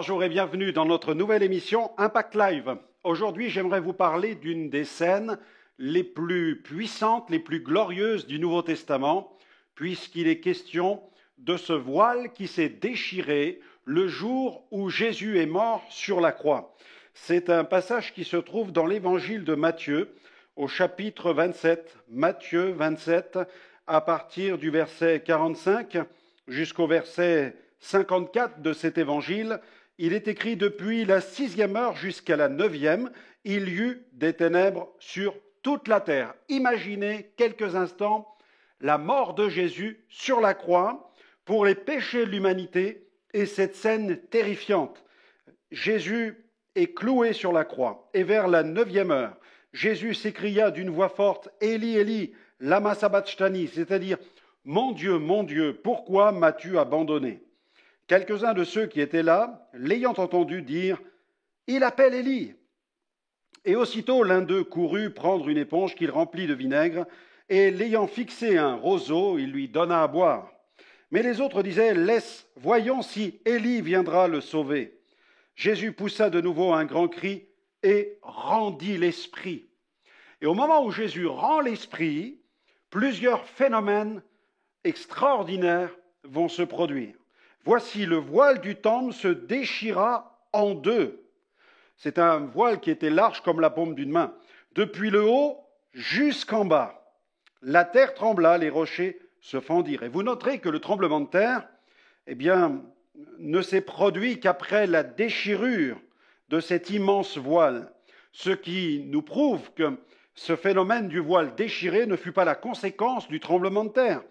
Bonjour et bienvenue dans notre nouvelle émission Impact Live. Aujourd'hui, j'aimerais vous parler d'une des scènes les plus puissantes, les plus glorieuses du Nouveau Testament, puisqu'il est question de ce voile qui s'est déchiré le jour où Jésus est mort sur la croix. C'est un passage qui se trouve dans l'évangile de Matthieu, au chapitre 27, Matthieu 27, à partir du verset 45 jusqu'au verset 54 de cet évangile. Il est écrit: depuis la 6e heure jusqu'à la 9e, il y eut des ténèbres sur toute la terre. Imaginez quelques instants la mort de Jésus sur la croix pour les péchés de l'humanité et cette scène terrifiante. Jésus est cloué sur la croix et vers la 9e heure, Jésus s'écria d'une voix forte: Élie, Élie, lama sabachthani, c'est-à-dire mon Dieu, pourquoi m'as-tu abandonné? Quelques-uns de ceux qui étaient là, l'ayant entendu dire: il appelle Élie. Et aussitôt l'un d'eux courut prendre une éponge qu'il remplit de vinaigre, et l'ayant fixé à un roseau, il lui donna à boire. Mais les autres disaient: laisse, voyons si Élie viendra le sauver. Jésus poussa de nouveau un grand cri et rendit l'esprit. Et au moment où Jésus rend l'esprit, plusieurs phénomènes extraordinaires vont se produire. Voici, le voile du temple se déchira en deux. C'est un voile qui était large comme la paume d'une main, depuis le haut jusqu'en bas. La terre trembla, les rochers se fendirent. Et vous noterez que le tremblement de terre, ne s'est produit qu'après la déchirure de cet immense voile, ce qui nous prouve que ce phénomène du voile déchiré ne fut pas la conséquence du tremblement de terre.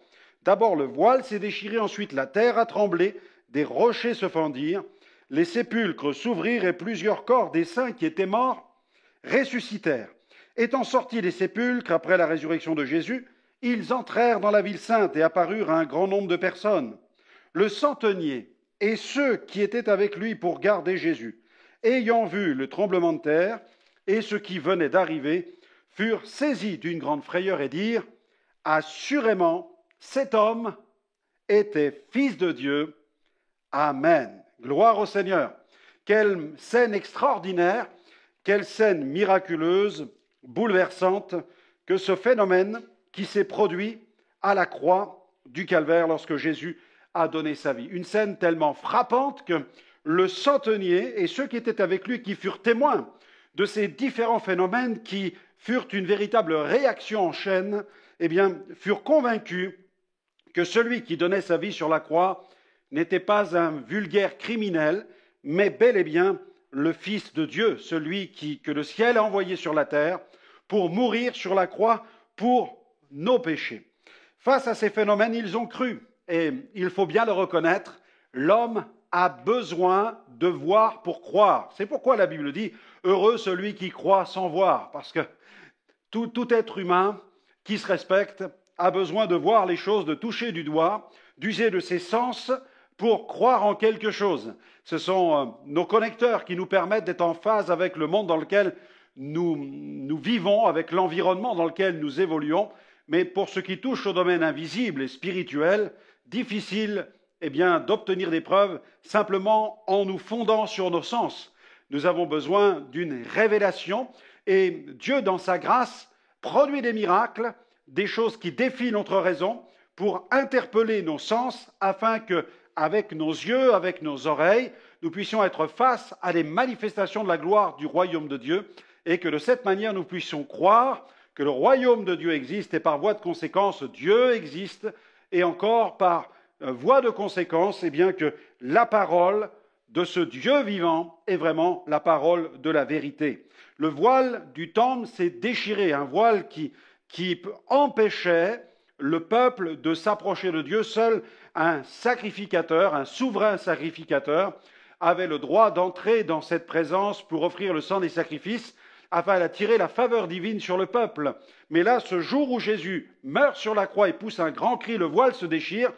D'abord, le voile s'est déchiré, ensuite la terre a tremblé, des rochers se fendirent, les sépulcres s'ouvrirent et plusieurs corps des saints qui étaient morts ressuscitèrent. Étant sortis des sépulcres après la résurrection de Jésus, ils entrèrent dans la ville sainte et apparurent à un grand nombre de personnes. Le centenier et ceux qui étaient avec lui pour garder Jésus, ayant vu le tremblement de terre et ce qui venait d'arriver, furent saisis d'une grande frayeur et dirent: assurément, cet homme était fils de Dieu. Amen. Gloire au Seigneur. Quelle scène extraordinaire, quelle scène miraculeuse, bouleversante, que ce phénomène qui s'est produit à la croix du Calvaire lorsque Jésus a donné sa vie. Une scène tellement frappante que le centenier et ceux qui étaient avec lui, qui furent témoins de ces différents phénomènes qui furent une véritable réaction en chaîne, furent convaincus que celui qui donnait sa vie sur la croix n'était pas un vulgaire criminel, mais bel et bien le Fils de Dieu, celui que le ciel a envoyé sur la terre pour mourir sur la croix pour nos péchés. Face à ces phénomènes, ils ont cru, et il faut bien le reconnaître, l'homme a besoin de voir pour croire. C'est pourquoi la Bible dit: heureux celui qui croit sans voir, parce que tout être humain qui se respecte a besoin de voir les choses, de toucher du doigt, d'user de ses sens pour croire en quelque chose. Ce sont nos connecteurs qui nous permettent d'être en phase avec le monde dans lequel nous vivons, avec l'environnement dans lequel nous évoluons. Mais pour ce qui touche au domaine invisible et spirituel, difficile d'obtenir des preuves simplement en nous fondant sur nos sens. Nous avons besoin d'une révélation, et Dieu, dans sa grâce, produit des miracles, des choses qui défient notre raison pour interpeller nos sens afin que, avec nos yeux, avec nos oreilles, nous puissions être face à des manifestations de la gloire du royaume de Dieu, et que de cette manière nous puissions croire que le royaume de Dieu existe, et par voie de conséquence Dieu existe, et encore par voie de conséquence que la parole de ce Dieu vivant est vraiment la parole de la vérité. Le voile du temple s'est déchiré, un voile qui empêchait le peuple de s'approcher de Dieu. Seul un sacrificateur, un souverain sacrificateur, avait le droit d'entrer dans cette présence pour offrir le sang des sacrifices afin d'attirer la faveur divine sur le peuple. Mais là, ce jour où Jésus meurt sur la croix et pousse un grand cri, le voile se déchire,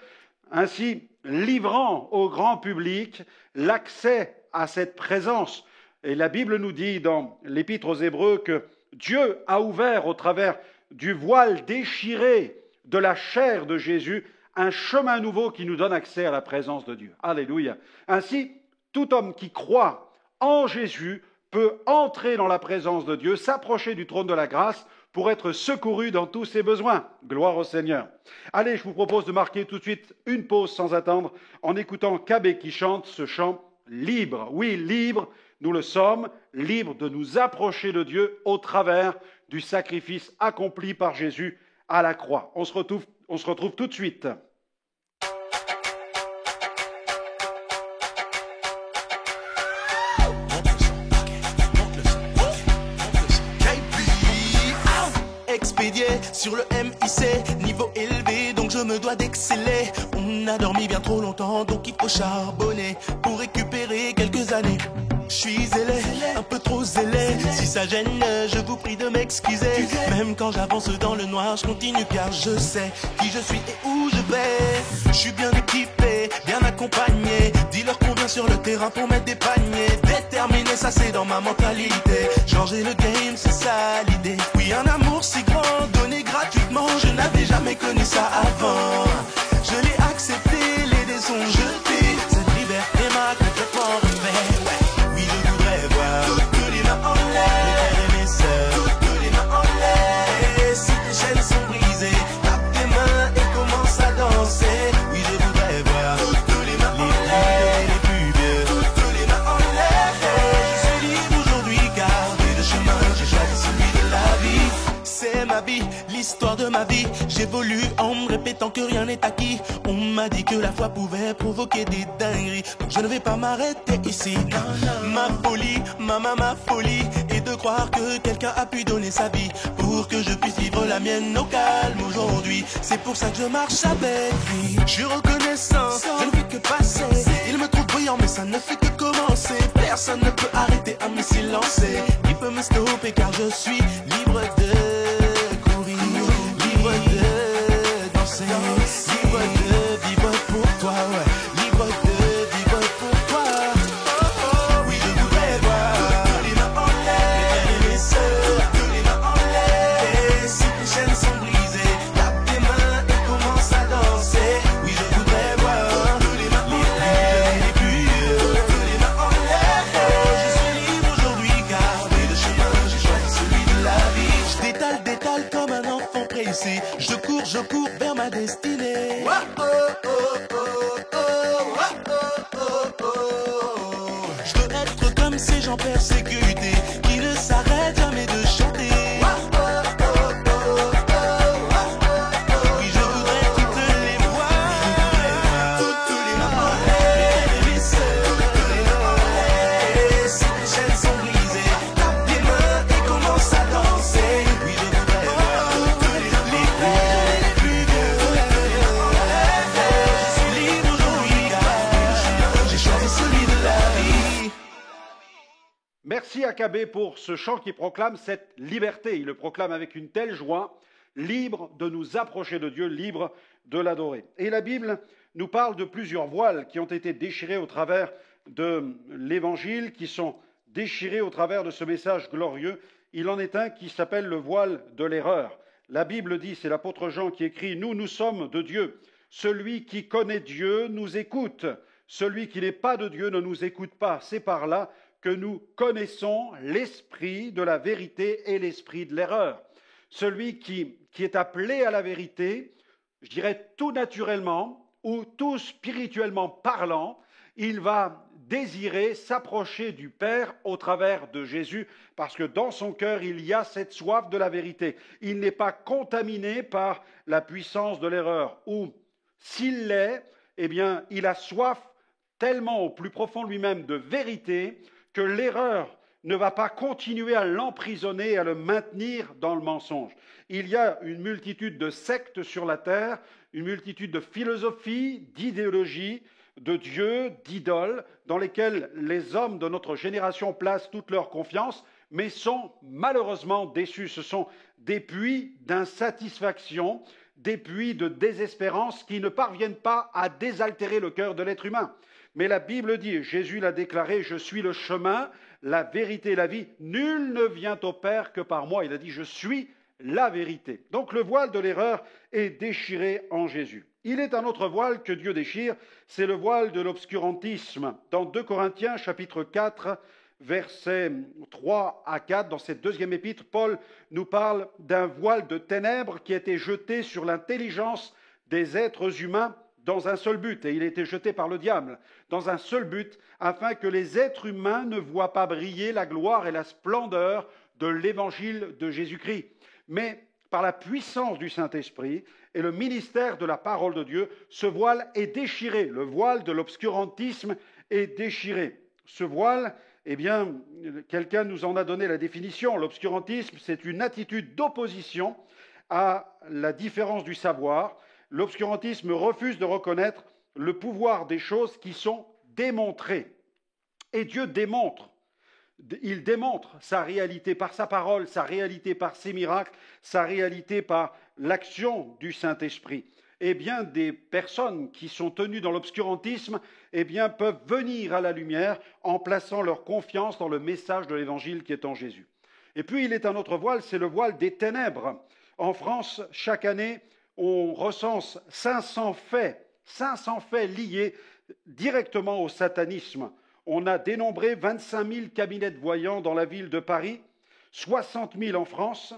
ainsi livrant au grand public l'accès à cette présence. Et la Bible nous dit dans l'Épître aux Hébreux que Dieu a ouvert au travers du voile déchiré de la chair de Jésus un chemin nouveau qui nous donne accès à la présence de Dieu. Alléluia. Ainsi, Tout homme qui croit en Jésus peut entrer dans la présence de Dieu, s'approcher du trône de la grâce pour être secouru dans tous ses besoins. Gloire au Seigneur. Allez, je vous propose de marquer tout de suite une pause sans attendre en écoutant KB qui chante ce chant libre. Oui, libre, nous le sommes, libres de nous approcher de Dieu au travers du sacrifice accompli par Jésus à la croix. On se retrouve tout de suite. Expédié sur le MIC, niveau élevé, donc je me dois d'exceller. On a dormi bien trop longtemps, donc il faut charbonner pour récupérer quelques années. Je suis zélé, un peu trop zélé. Si ça gêne, je vous prie de m'excuser. Même quand j'avance dans le noir, je continue car je sais qui je suis et où je vais. Je suis bien équipé, bien accompagné. Dis-leur qu'on vient sur le terrain pour mettre des paniers. Déterminé, ça c'est dans ma mentalité. Changer le game, c'est ça l'idée. Oui, un amour si grand, donné gratuitement. Je n'avais jamais connu ça avant. Je l'ai accepté, les dés sont jetés. Cette liberté m'a complètement refait. Ouais. Oui, je voudrais voir toutes les mains en l'air, mes frères et mes sœurs, toutes les mains en l'air. Et si tes chaînes sont brisées, tape tes mains et commence à danser. Oui, je voudrais voir toutes les mains en l'air, les plus vieux, toutes les mains en l'air. Je suis libre aujourd'hui car de chemin, j'ai choisi celui de la vie. C'est ma vie, l'histoire de ma vie. J'évolue en me répétant que rien n'est acquis. On m'a dit que la foi pouvait provoquer des dingueries, donc je ne vais pas m'arrêter ici. Ma folie, ma folie est de croire que quelqu'un a pu donner sa vie pour que je puisse vivre la mienne au calme aujourd'hui. C'est pour ça que je marche avec lui. Je suis reconnaissant, je ne fais que passer. Il me trouve brillant mais ça ne fait que commencer. Personne ne peut arrêter un missile lancé. Qui peut me stopper car je suis libre de courir, libre de danser, libre de vivre pour toi, ouais. Libre de vivre pour toi. Oui, je voudrais voir toutes les mains en l'air, mes frères et mes sœurs, toutes les mains en l'air. Et si tes chaînes sont brisées, tape tes mains et commence à danser. Oui, je voudrais voir toutes les mains en l'air, les plus vieux, toutes les mains en l'air. Je suis libre aujourd'hui car de chemin, j'ai choisi celui de la vie. Je détale comme un enfant pressé. Je cours vers ma destinée. Je veux être comme ces gens persécutés qui ne s'arrêtent jamais de chanter. Oui, je voudrais toutes les voir. Toutes les mains en l'air, mes sœurs, toutes les mains en l'air. Et si tes chaînes sont brisées, tape tes mains et commence à danser. Oui, je voudrais voir toutes les plus vieux, toutes les mains en l'air. Je suis libre aujourd'hui car j'ai choisi celui de la vie. Merci à KB pour ce chant qui proclame cette liberté. Il le proclame avec une telle joie, libre de nous approcher de Dieu, libre de l'adorer. Et la Bible nous parle de plusieurs voiles qui ont été déchirés au travers de l'Évangile, qui sont déchirés au travers de ce message glorieux. Il en est un qui s'appelle le voile de l'erreur. La Bible dit, c'est l'apôtre Jean qui écrit, « Nous sommes de Dieu. Celui qui connaît Dieu nous écoute. Celui qui n'est pas de Dieu ne nous écoute pas. C'est par là que nous connaissons l'esprit de la vérité et l'esprit de l'erreur. » Celui qui est appelé à la vérité, je dirais tout naturellement ou tout spirituellement parlant, il va désirer s'approcher du Père au travers de Jésus, parce que dans son cœur, il y a cette soif de la vérité. Il n'est pas contaminé par la puissance de l'erreur, ou s'il l'est, eh bien, il a soif tellement au plus profond de lui-même de vérité que l'erreur ne va pas continuer à l'emprisonner et à le maintenir dans le mensonge. Il y a une multitude de sectes sur la terre, une multitude de philosophies, d'idéologies, de dieux, d'idoles, dans lesquelles les hommes de notre génération placent toute leur confiance, mais sont malheureusement déçus. Ce sont des puits d'insatisfaction, des puits de désespérance qui ne parviennent pas à désaltérer le cœur de l'être humain. Mais la Bible dit, Jésus l'a déclaré, « Je suis le chemin, la vérité et la vie. Nul ne vient au Père que par moi. » Il a dit, « Je suis la vérité. » Donc le voile de l'erreur est déchiré en Jésus. Il est un autre voile que Dieu déchire, c'est le voile de l'obscurantisme. Dans 2 Corinthiens chapitre 4, versets 3 à 4, dans cette deuxième épître, Paul nous parle d'un voile de ténèbres qui a été jeté sur l'intelligence des êtres humains dans un seul but, et il a été jeté par le diable, dans un seul but, afin que les êtres humains ne voient pas briller la gloire et la splendeur de l'évangile de Jésus-Christ. Mais par la puissance du Saint-Esprit et le ministère de la parole de Dieu, ce voile est déchiré. Le voile de l'obscurantisme est déchiré. Ce voile, eh bien, quelqu'un nous en a donné la définition. L'obscurantisme, c'est une attitude d'opposition à la différence du savoir. L'obscurantisme refuse de reconnaître le pouvoir des choses qui sont démontrées. Et Dieu démontre. Il démontre sa réalité par sa parole, sa réalité par ses miracles, sa réalité par l'action du Saint-Esprit. Eh bien, des personnes qui sont tenues dans l'obscurantisme, eh bien, peuvent venir à la lumière en plaçant leur confiance dans le message de l'Évangile qui est en Jésus. Et puis, il est un autre voile, c'est le voile des ténèbres. En France, chaque année, on recense 500 faits liés directement au satanisme. On a dénombré 25 000 cabinets de voyants dans la ville de Paris, 60 000 en France.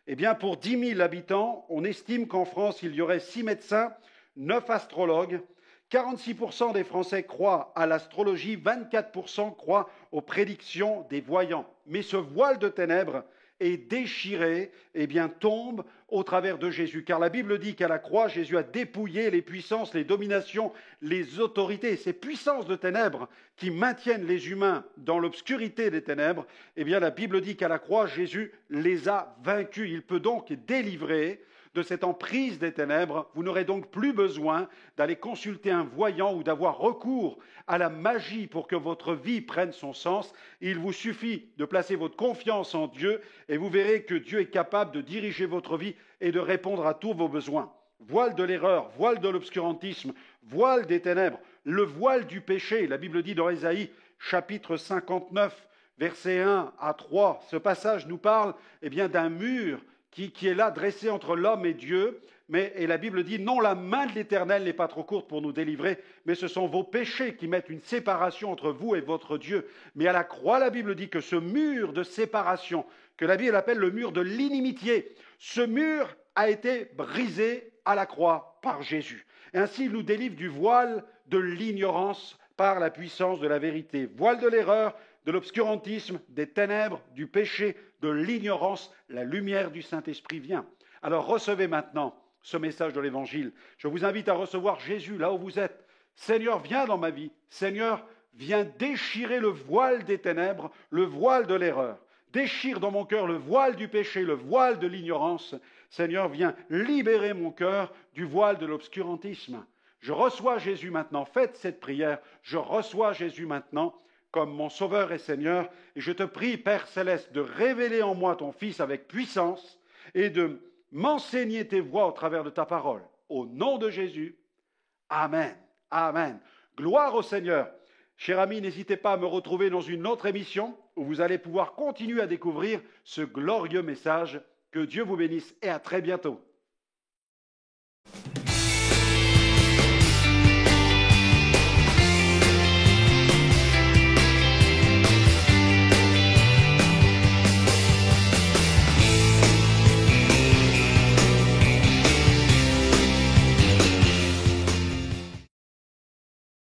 Eh bien, pour 10 000 habitants, on estime qu'en France, il y aurait 6 médecins, 9 astrologues. 46% des Français croient à l'astrologie, 24% croient aux prédictions des voyants. Mais ce voile de ténèbres est déchiré, eh bien, tombe au travers de Jésus. Car la Bible dit qu'à la croix, Jésus a dépouillé les puissances, les dominations, les autorités. Ces puissances de ténèbres qui maintiennent les humains dans l'obscurité des ténèbres, eh bien, la Bible dit qu'à la croix, Jésus les a vaincus. Il peut donc délivrer de cette emprise des ténèbres. Vous n'aurez donc plus besoin d'aller consulter un voyant ou d'avoir recours à la magie pour que votre vie prenne son sens. Il vous suffit de placer votre confiance en Dieu et vous verrez que Dieu est capable de diriger votre vie et de répondre à tous vos besoins. Voile de l'erreur, voile de l'obscurantisme, voile des ténèbres, le voile du péché. La Bible dit dans Ésaïe, chapitre 59, versets 1 à 3, ce passage nous parle eh bien, d'un mur qui est là dressé entre l'homme et Dieu, et la Bible dit, non, la main de l'Éternel n'est pas trop courte pour nous délivrer, mais ce sont vos péchés qui mettent une séparation entre vous et votre Dieu. Mais à la croix, la Bible dit que ce mur de séparation, que la Bible appelle le mur de l'inimitié, ce mur a été brisé à la croix par Jésus. Et ainsi, il nous délivre du voile de l'ignorance par la puissance de la vérité. Voile de l'erreur, de l'obscurantisme, des ténèbres, du péché, de l'ignorance, la lumière du Saint-Esprit vient. Alors recevez maintenant ce message de l'Évangile. Je vous invite à recevoir Jésus là où vous êtes. Seigneur, viens dans ma vie. Seigneur, viens déchirer le voile des ténèbres, le voile de l'erreur. Déchire dans mon cœur le voile du péché, le voile de l'ignorance. Seigneur, viens libérer mon cœur du voile de l'obscurantisme. Je reçois Jésus maintenant. Faites cette prière. Je reçois Jésus maintenant comme mon Sauveur et Seigneur, et je te prie, Père Céleste, de révéler en moi ton Fils avec puissance et de m'enseigner tes voies au travers de ta parole. Au nom de Jésus, Amen. Amen. Gloire au Seigneur. Chers amis, n'hésitez pas à me retrouver dans une autre émission où vous allez pouvoir continuer à découvrir ce glorieux message. Que Dieu vous bénisse et à très bientôt.